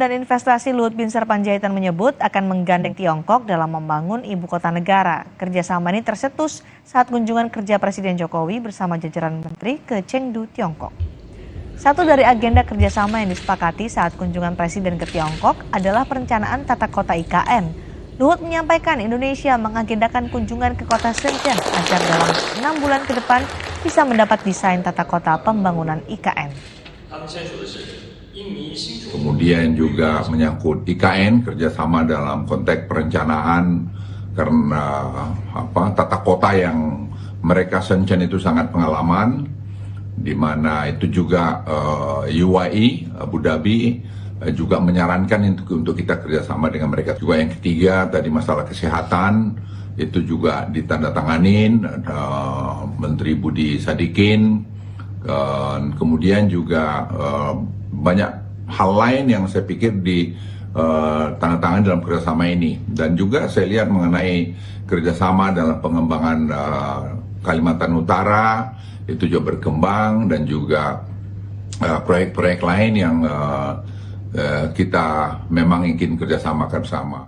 Dan Investasi Luhut Binsar Panjaitan menyebut akan menggandeng Tiongkok dalam membangun ibu kota negara. Kerjasama ini tercetus saat kunjungan kerja Presiden Jokowi bersama jajaran menteri ke Chengdu, Tiongkok. Satu dari agenda kerjasama yang disepakati saat kunjungan Presiden ke Tiongkok adalah perencanaan tata kota IKN. Luhut menyampaikan Indonesia mengagendakan kunjungan ke kota Shenzhen agar dalam 6 bulan ke depan bisa mendapat desain tata kota pembangunan IKN. Kemudian juga menyangkut IKN, kerjasama dalam konteks perencanaan karena tata kota yang mereka Shenzhen itu sangat pengalaman, di mana itu juga UAE, Abu Dhabi juga menyarankan untuk kita kerjasama dengan mereka. Juga yang ketiga tadi masalah kesehatan itu juga ditandatanganin Menteri Budi Sadikin, kemudian juga banyak hal lain yang saya pikir ditandatangani dalam kerjasama ini. Dan juga saya lihat mengenai kerjasama dalam pengembangan Kalimantan Utara itu juga berkembang, dan juga proyek-proyek lain yang kita memang ingin kerjasamakan bersama.